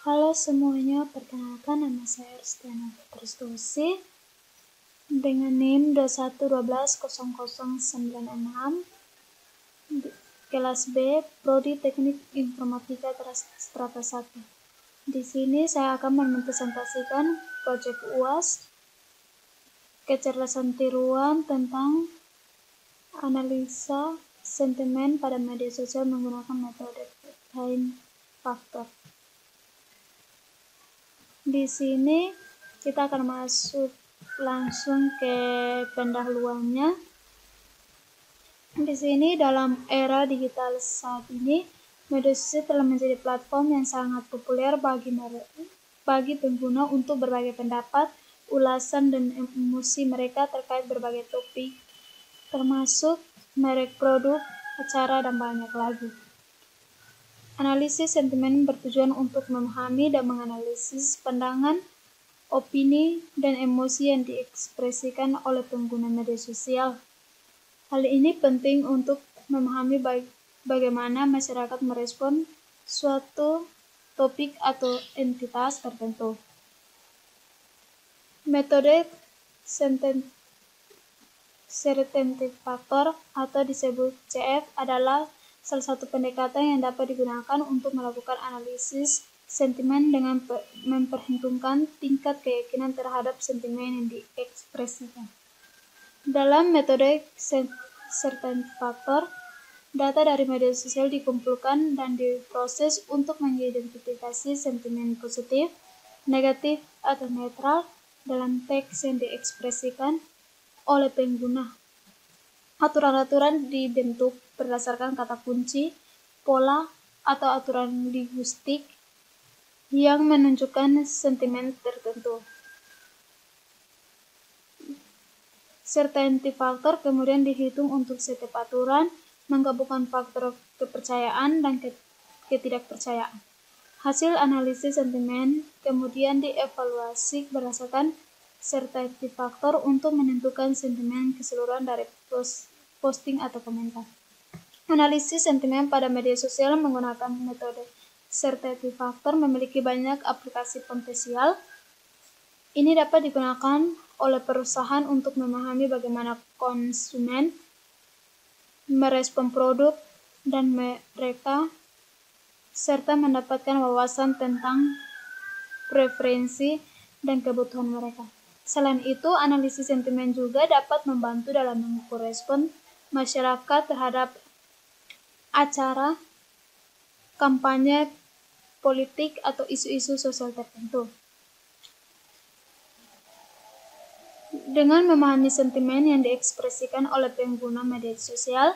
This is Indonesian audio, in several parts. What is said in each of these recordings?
Halo semuanya, perkenalkan nama saya Erstiana Kristusi dengan NIM 21120096 kelas B, Prodi Teknik Informatika Strata 1. Di sini saya akan mempresentasikan proyek UAS kecerdasan tiruan tentang analisa sentimen pada media sosial menggunakan metode time factor. Di sini kita akan masuk langsung ke pendahuluannya. Di sini dalam era digital saat ini, media sosial telah menjadi platform yang sangat populer bagi pengguna untuk berbagai pendapat, ulasan, dan emosi mereka terkait berbagai topik, termasuk merek produk, acara, dan banyak lagi. Analisis sentimen bertujuan untuk memahami dan menganalisis pandangan, opini, dan emosi yang diekspresikan oleh pengguna media sosial. Hal ini penting untuk memahami bagaimana masyarakat merespon suatu topik atau entitas tertentu. Metode certainty factor atau disebut CF adalah salah satu pendekatan yang dapat digunakan untuk melakukan analisis sentimen dengan memperhitungkan tingkat keyakinan terhadap sentimen yang diekspresikan. Dalam metode certainty factor, data dari media sosial dikumpulkan dan diproses untuk mengidentifikasi sentimen positif, negatif, atau netral dalam teks yang diekspresikan oleh pengguna. Aturan-aturan dibentuk berdasarkan kata kunci, pola, atau aturan linguistik yang menunjukkan sentimen tertentu. Certainty factor kemudian dihitung untuk setiap aturan, menggabungkan faktor kepercayaan dan ketidakpercayaan. Hasil analisis sentimen kemudian dievaluasi berdasarkan certainty factor untuk menentukan sentimen keseluruhan dari posting atau komentar. Analisis sentimen pada media sosial menggunakan metode certainty factor memiliki banyak aplikasi potensial. Ini dapat digunakan oleh perusahaan untuk memahami bagaimana konsumen merespon produk dan mereka, serta mendapatkan wawasan tentang preferensi dan kebutuhan mereka. Selain itu, analisis sentimen juga dapat membantu dalam mengukur respon masyarakat terhadap acara, kampanye politik, atau isu-isu sosial tertentu. Dengan memahami sentimen yang diekspresikan oleh pengguna media sosial,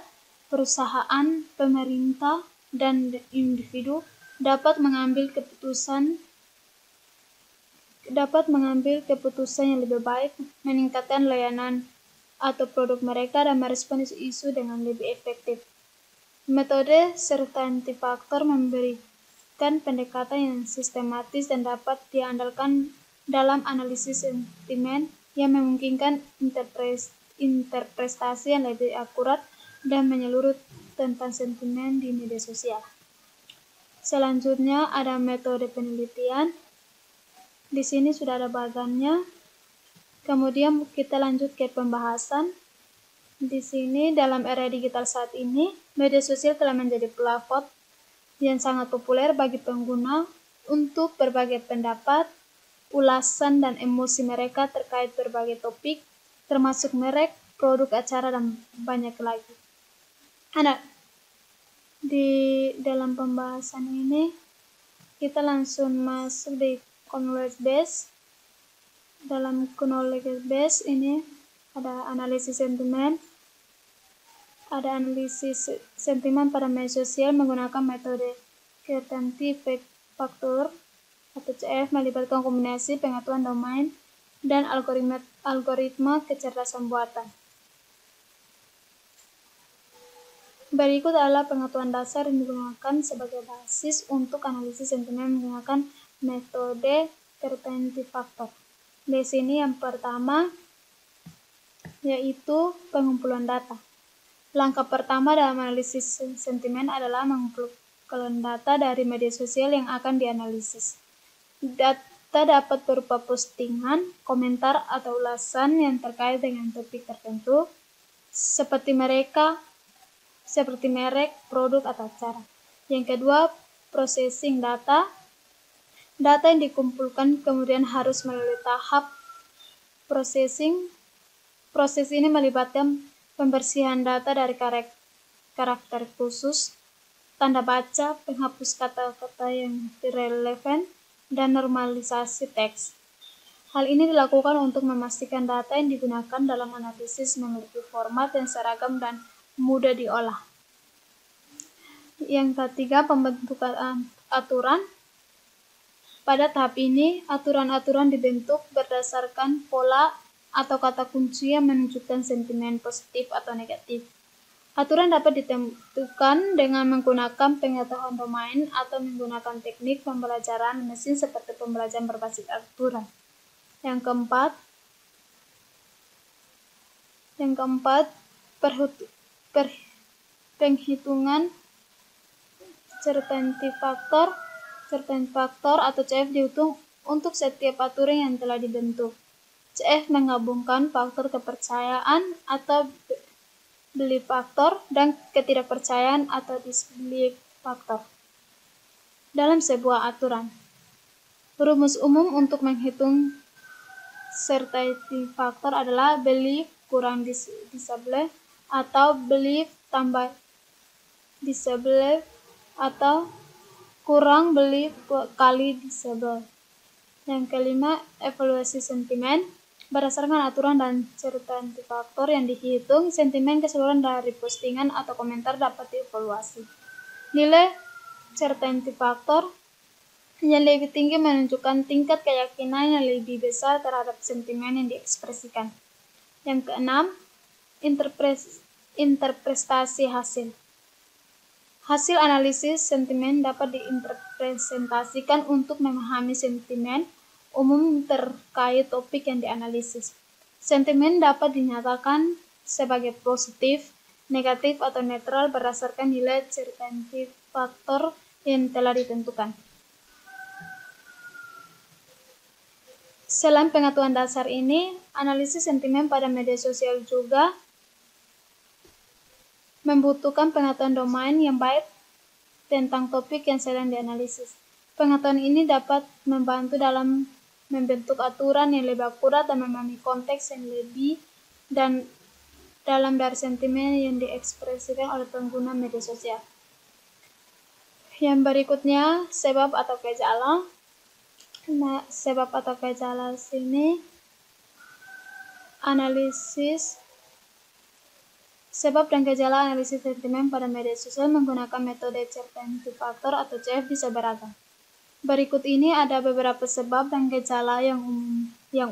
perusahaan, pemerintah, dan individu dapat mengambil keputusan yang lebih baik, meningkatkan layanan atau produk mereka, dan merespon isu-isu dengan lebih efektif. Metode certainty factor memberikan pendekatan yang sistematis dan dapat diandalkan dalam analisis sentimen yang memungkinkan interpretasi yang lebih akurat dan menyeluruh tentang sentimen di media sosial. Selanjutnya ada metode penelitian. Di sini sudah ada bagannya. Kemudian kita lanjut ke pembahasan. Di sini dalam era digital saat ini, media sosial telah menjadi platform yang sangat populer bagi pengguna untuk berbagai pendapat, ulasan, dan emosi mereka terkait berbagai topik, termasuk merek, produk, acara, dan banyak lagi. Di dalam pembahasan ini, kita langsung masuk di knowledge base. Dalam knowledge base ini ada analisis sentimen. Ada analisis sentimen pada media sosial menggunakan metode certainty factor atau CF, melibatkan kombinasi pengetahuan domain dan algoritma kecerdasan buatan. Berikut adalah pengetahuan dasar yang digunakan sebagai basis untuk analisis sentimen menggunakan metode certainty factor. Di sini yang pertama yaitu pengumpulan data. Langkah pertama dalam analisis sentimen adalah mengumpulkan data dari media sosial yang akan dianalisis. Data dapat berupa postingan, komentar, atau ulasan yang terkait dengan topik tertentu, seperti merek, produk, atau acara. Yang kedua, processing data. Data yang dikumpulkan kemudian harus melalui tahap processing. Proses ini melibatkan pembersihan data dari karakter khusus, tanda baca, penghapus kata-kata yang irrelevan, dan normalisasi teks. Hal ini dilakukan untuk memastikan data yang digunakan dalam analisis memiliki format yang seragam dan mudah diolah. Yang ketiga, pembentukan aturan. Pada tahap ini, aturan-aturan dibentuk berdasarkan pola atau kata kunci yang menunjukkan sentimen positif atau negatif. Aturan dapat ditentukan dengan menggunakan pengetahuan domain atau menggunakan teknik pembelajaran mesin seperti pembelajaran berbasis aturan. Yang keempat, penghitungan certainty factor atau CF dihitung untuk setiap aturan yang telah dibentuk. CF menggabungkan faktor kepercayaan atau belief factor dan ketidakpercayaan atau disbelief factor dalam sebuah aturan. Rumus umum untuk menghitung certainty factor adalah belief kurang disbelief atau belief tambah disbelief atau kurang belief kali disbelief. Yang kelima, evaluasi sentimen. Berdasarkan aturan dan certainty factor yang dihitung, sentimen keseluruhan dari postingan atau komentar dapat dievaluasi. Nilai certainty factor yang lebih tinggi menunjukkan tingkat keyakinan yang lebih besar terhadap sentimen yang diekspresikan. Yang keenam, interpretasi hasil. Hasil analisis sentimen dapat diinterpretasikan untuk memahami sentimen umum terkait topik yang dianalisis. Sentimen dapat dinyatakan sebagai positif, negatif, atau netral berdasarkan nilai certainty factor yang telah ditentukan. Selain pengetahuan dasar ini, analisis sentimen pada media sosial juga membutuhkan pengetahuan domain yang baik tentang topik yang sedang dianalisis. Pengetahuan ini dapat membantu dalam membentuk aturan yang lebih akurat dan memahami konteks yang lebih dan dalam dari sentimen yang diekspresikan oleh pengguna media sosial. Yang berikutnya, sebab atau gejala. Nah, sebab atau gejala sini analisis sebab dan gejala analisis sentimen pada media sosial menggunakan metode certainty factor atau CF bisa beragam. Berikut ini ada beberapa sebab dan gejala yang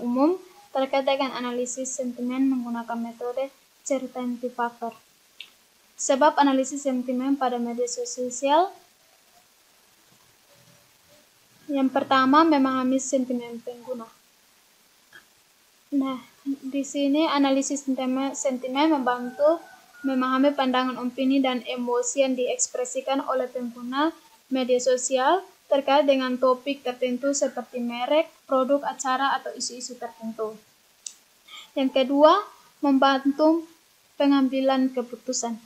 umum terkait dengan analisis sentimen menggunakan metode certainty factor. Sebab analisis sentimen pada media sosial. Yang pertama, memahami sentimen pengguna. Nah, di sini analisis sentimen membantu memahami pandangan, opini, dan emosi yang diekspresikan oleh pengguna media sosial terkait dengan topik tertentu seperti merek, produk, acara, atau isu-isu tertentu. Yang kedua, membantu pengambilan keputusan.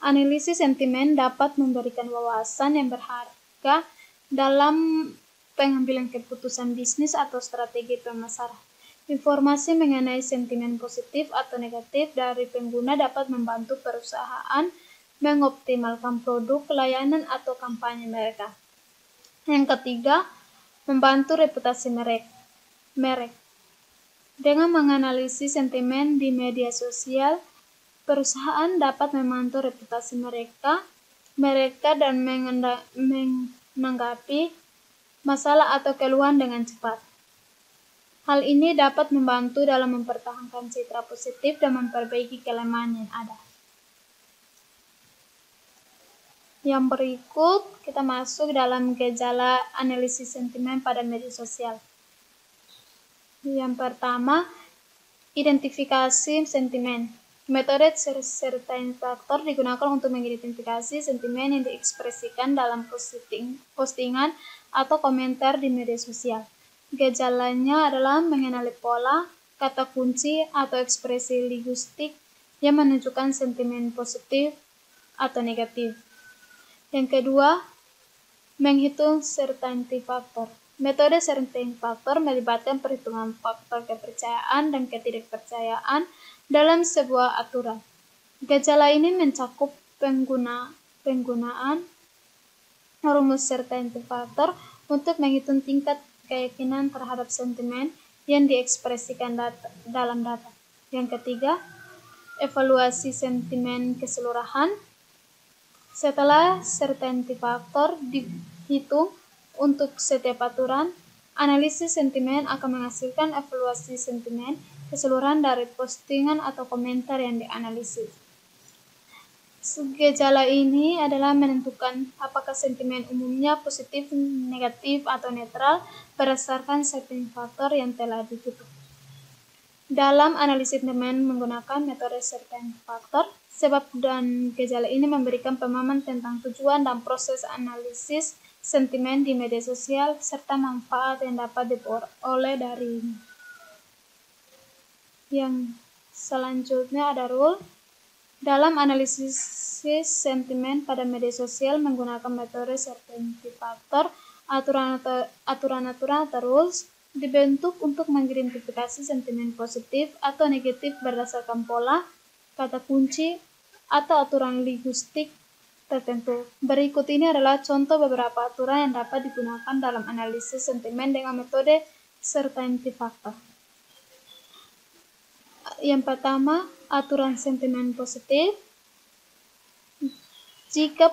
Analisis sentimen dapat memberikan wawasan yang berharga dalam pengambilan keputusan bisnis atau strategi pemasaran. Informasi mengenai sentimen positif atau negatif dari pengguna dapat membantu perusahaan mengoptimalkan produk, layanan, atau kampanye mereka. Yang ketiga, membantu reputasi merek. Dengan menganalisis sentimen di media sosial, perusahaan dapat memantau reputasi mereka dan menanggapi masalah atau keluhan dengan cepat. Hal ini dapat membantu dalam mempertahankan citra positif dan memperbaiki kelemahan yang ada. Yang berikut, kita masuk dalam gejala analisis sentimen pada media sosial. Yang pertama, identifikasi sentimen. Metode certainty factor digunakan untuk mengidentifikasi sentimen yang diekspresikan dalam postingan atau komentar di media sosial. Gejalanya adalah mengenali pola, kata kunci, atau ekspresi linguistik yang menunjukkan sentimen positif atau negatif. Yang kedua, menghitung certainty factor. Metode certainty factor melibatkan perhitungan faktor kepercayaan dan ketidakpercayaan dalam sebuah aturan. Gejala ini mencakup penggunaan rumus certainty factor untuk menghitung tingkat keyakinan terhadap sentimen yang diekspresikan dalam data. Yang ketiga, evaluasi sentimen keseluruhan. Setelah certainty factor dihitung untuk setiap aturan, analisis sentimen akan menghasilkan evaluasi sentimen keseluruhan dari postingan atau komentar yang dianalisis. Gejala ini adalah menentukan apakah sentimen umumnya positif, negatif, atau netral berdasarkan certainty factor yang telah dihitung. Dalam analisis sentimen menggunakan metode certainty factor, sebab dan gejala ini memberikan pemahaman tentang tujuan dan proses analisis sentimen di media sosial serta manfaat yang dapat diperoleh darinya. Yang selanjutnya ada rule. Dalam analisis sentimen pada media sosial menggunakan metode certainty factor, aturan-aturan atau rules dibentuk untuk mengidentifikasi sentimen positif atau negatif berdasarkan pola, kata kunci, atau aturan linguistik tertentu. Berikut ini adalah contoh beberapa aturan yang dapat digunakan dalam analisis sentimen dengan metode certainty factor. Yang pertama, aturan sentimen positif. Jika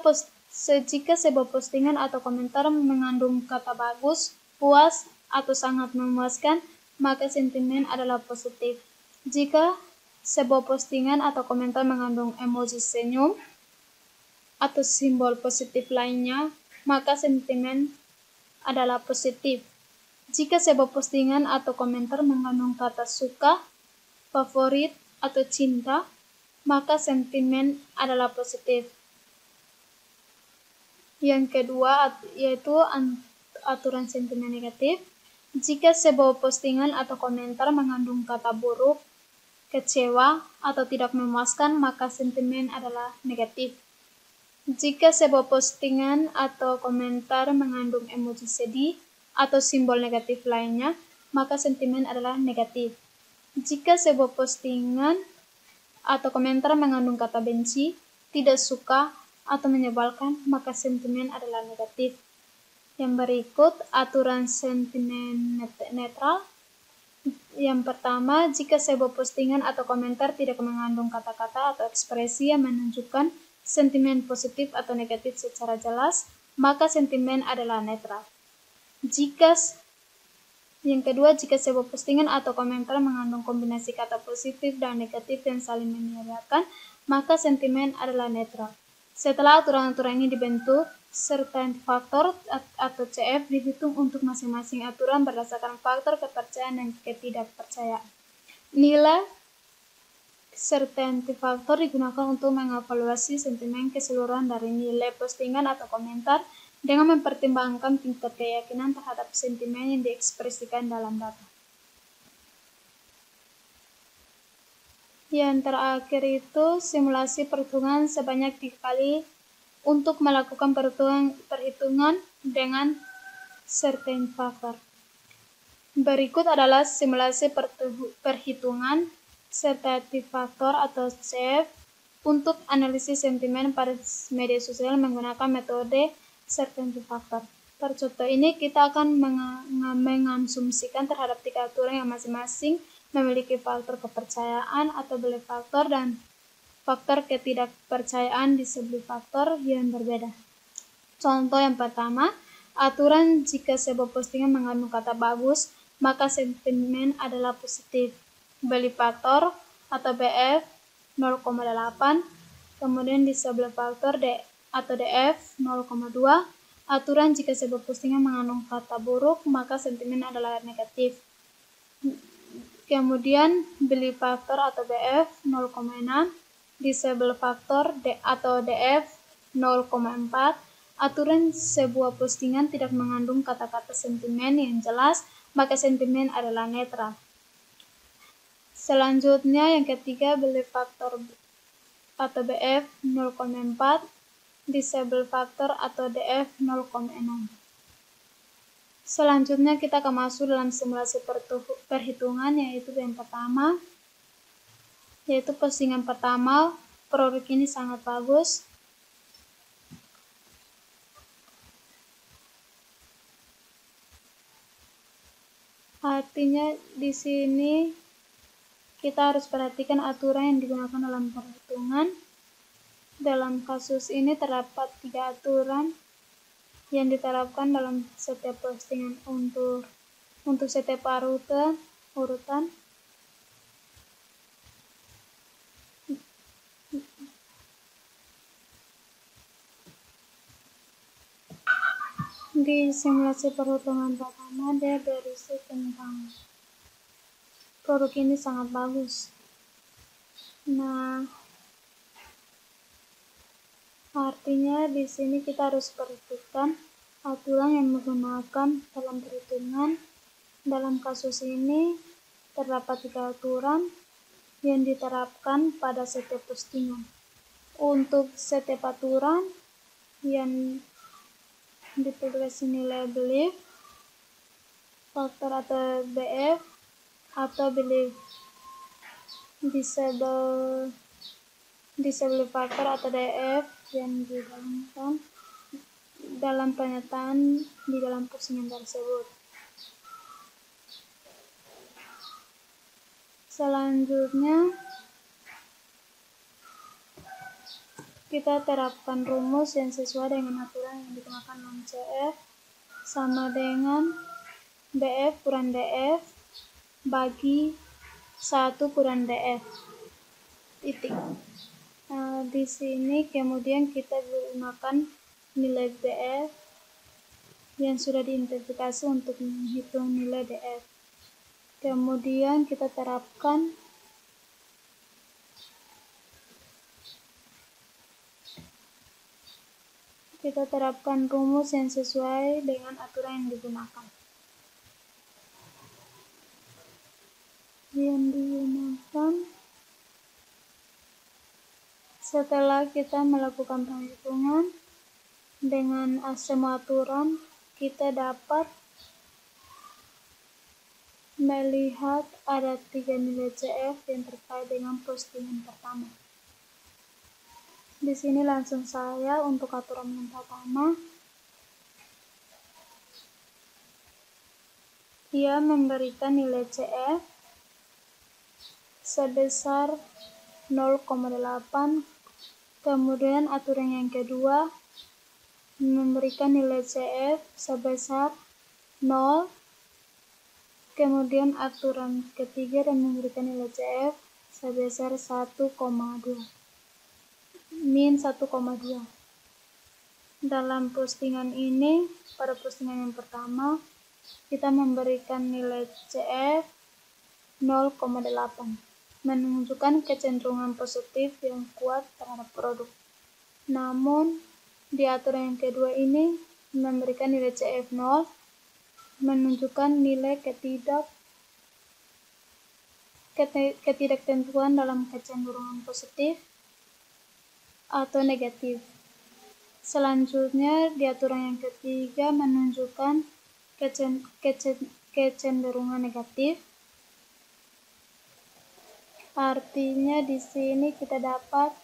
sebuah postingan atau komentar mengandung kata bagus, puas, atau sangat memuaskan, maka sentimen adalah positif. Jika sebuah postingan atau komentar mengandung emoji senyum atau simbol positif lainnya, maka sentimen adalah positif. Jika sebuah postingan atau komentar mengandung kata suka, favorit, atau cinta, maka sentimen adalah positif. Yang kedua yaitu aturan sentimen negatif. Jika sebuah postingan atau komentar mengandung kata buruk, kecewa, atau tidak memuaskan, maka sentimen adalah negatif. Jika sebuah postingan atau komentar mengandung emoji sedih atau simbol negatif lainnya, maka sentimen adalah negatif. Jika sebuah postingan atau komentar mengandung kata benci, tidak suka, atau menyebalkan, maka sentimen adalah negatif. Yang berikut, aturan sentimen netral. Yang pertama, jika sebuah postingan atau komentar tidak mengandung kata-kata atau ekspresi yang menunjukkan sentimen positif atau negatif secara jelas, maka sentimen adalah netral. Yang kedua, jika sebuah postingan atau komentar mengandung kombinasi kata positif dan negatif yang saling mengiyakan, maka sentimen adalah netral. Setelah aturan-aturan ini dibentuk, certainty factor atau CF dihitung untuk masing-masing aturan berdasarkan faktor kepercayaan dan ketidakpercayaan. Nilai certainty factor digunakan untuk mengevaluasi sentimen keseluruhan dari nilai postingan atau komentar dengan mempertimbangkan tingkat keyakinan terhadap sentimen yang diekspresikan dalam data. Yang terakhir itu simulasi perhitungan sebanyak 3 kali untuk melakukan perhitungan dengan certainty factor. Berikut adalah simulasi perhitungan certainty factor atau CF untuk analisis sentimen pada media sosial menggunakan metode certainty factor. Pada contoh ini kita akan mengasumsikan terhadap 3 aturan yang masing-masing memiliki faktor kepercayaan atau belief faktor dan faktor ketidakpercayaan di sebelah faktor yang berbeda. Contoh yang pertama, aturan jika sebuah postingan mengandung kata bagus, maka sentimen adalah positif. Belief faktor atau BF 0,8, kemudian di sebelah faktor atau DF 0,2. Aturan jika sebuah postingan mengandung kata buruk, maka sentimen adalah negatif. Kemudian belief faktor atau BF 0,6, disable faktor atau DF 0,4. Aturan sebuah postingan tidak mengandung kata-kata sentimen yang jelas, maka sentimen adalah netral. Selanjutnya yang ketiga, belief factor atau BF 0,4, disable factor atau DF 0,6. Selanjutnya kita akan masuk dalam simulasi perhitungan, yaitu yang pertama, yaitu postingan pertama, produk ini sangat bagus. Artinya di sini kita harus perhatikan aturan yang digunakan dalam perhitungan. Dalam kasus ini terdapat 3 aturan yang diterapkan dalam setiap postingan untuk setiap urutan. Di simulasi perhitungan pertama, dia berisi tentang produk ini sangat bagus. Nah, artinya di sini kita harus perhatikan aturan yang menggunakan dalam perhitungan. Dalam kasus ini terdapat 3 aturan yang diterapkan pada setiap postingan. Untuk setiap aturan yang ditulis nilai belief factor atau BF atau belief disable factor atau DF yang didalamkan dalam pernyataan di dalam postingan tersebut. Selanjutnya kita terapkan rumus yang sesuai dengan aturan yang digunakan dalam CF sama dengan BF kurang DF bagi 1 kurang DF titik. Nah, di sini kemudian kita gunakan nilai BF yang sudah diidentifikasi untuk menghitung nilai DF. Kemudian kita terapkan rumus yang sesuai dengan aturan yang digunakan. Setelah kita melakukan perhitungan dengan semua aturan, kita dapat melihat ada 3 nilai CF yang terkait dengan postingan pertama. Di sini langsung saya untuk aturan yang pertama. Ia memberikan nilai CF sebesar 0,8. Kemudian aturan yang kedua memberikan nilai CF sebesar 0. Kemudian aturan ketiga dan memberikan nilai CF sebesar 1,2. Min 1,2. Dalam postingan ini, pada postingan yang pertama, kita memberikan nilai CF 0,8, menunjukkan kecenderungan positif yang kuat terhadap produk. Namun, di aturan yang kedua ini, memberikan nilai CF 0, menunjukkan nilai ketidaktentuan dalam kecenderungan positif atau negatif. Selanjutnya, di aturan yang ketiga menunjukkan kecenderungan negatif. Artinya di sini kita dapat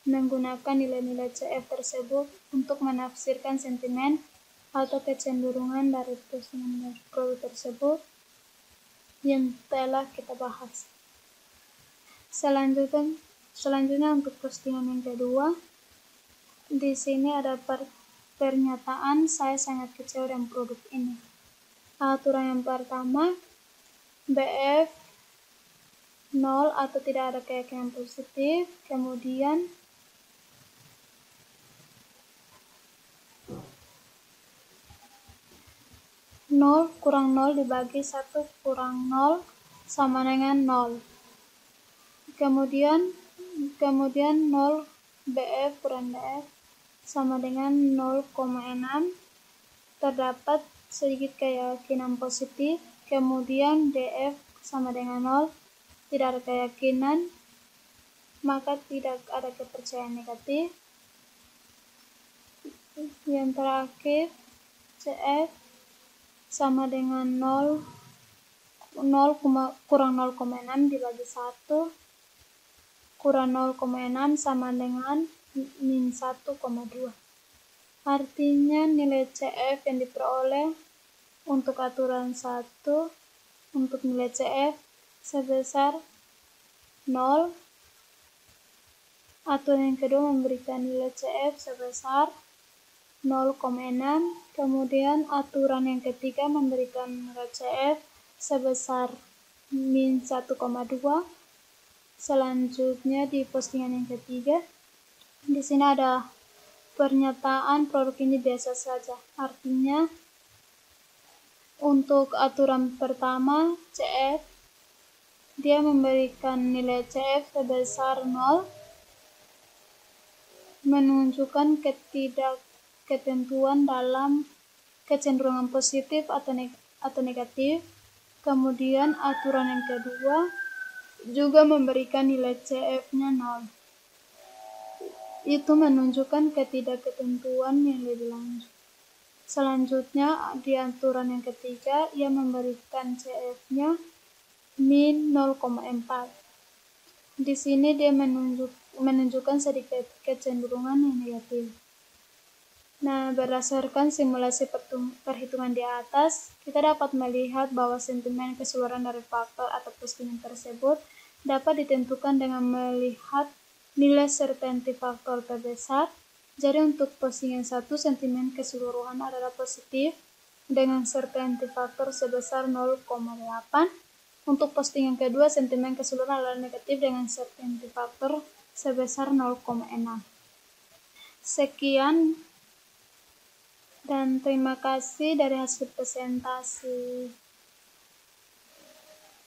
menggunakan nilai-nilai CF tersebut untuk menafsirkan sentimen atau kecenderungan dari postingan produk tersebut yang telah kita bahas. Selanjutnya untuk postingan yang kedua, di sini ada pernyataan saya sangat kecewa dengan produk ini. Aturan yang pertama, BF 0 atau tidak ada keyakinan positif. Kemudian nol kurang 0 dibagi 1 kurang 0 sama dengan 0. Kemudian 0 BF kurang DF sama dengan 0,6. Terdapat sedikit keyakinan positif, kemudian DF sama dengan 0, tidak ada keyakinan, maka tidak ada kepercayaan negatif. Yang terakhir, CF sama dengan 0 kurang 0,6 dibagi 1 kurang 0,6 sama dengan min 1,2. Artinya nilai CF yang diperoleh untuk aturan 1 untuk nilai CF sebesar 0. Aturan yang kedua memberikan nilai CF sebesar 0,6. Kemudian aturan yang ketiga memberikan nilai CF sebesar min 1,2. Selanjutnya di postingan yang ketiga, di sini ada pernyataan produk ini biasa saja. Artinya untuk aturan pertama CF, dia memberikan nilai CF sebesar 0, menunjukkan ketidakketentuan dalam kecenderungan positif atau negatif. Kemudian aturan yang kedua juga memberikan nilai CF-nya 0. Itu menunjukkan ketidakketentuan yang lebih lanjut. Selanjutnya di aturan yang ketiga, ia memberikan CF-nya min 0,4. Di sini dia menunjukkan sedikit kecenderungan yang negatif. Nah, berdasarkan simulasi perhitungan di atas, kita dapat melihat bahwa sentimen keseluruhan dari faktor atau postingan tersebut dapat ditentukan dengan melihat nilai certainty faktor terbesar. Jadi untuk postingan 1, sentimen keseluruhan adalah positif dengan certainty faktor sebesar 0,8. Untuk postingan kedua, sentimen keseluruhan adalah negatif dengan certainty faktor sebesar 0,6. Sekian dan terima kasih dari hasil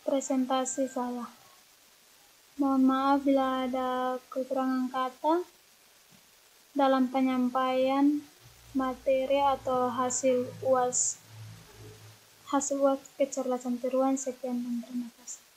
presentasi saya. Mohon maaf bila ada kekurangan kata dalam penyampaian materi atau hasil UAS kecerdasan tiruan. Sekian dan terima kasih.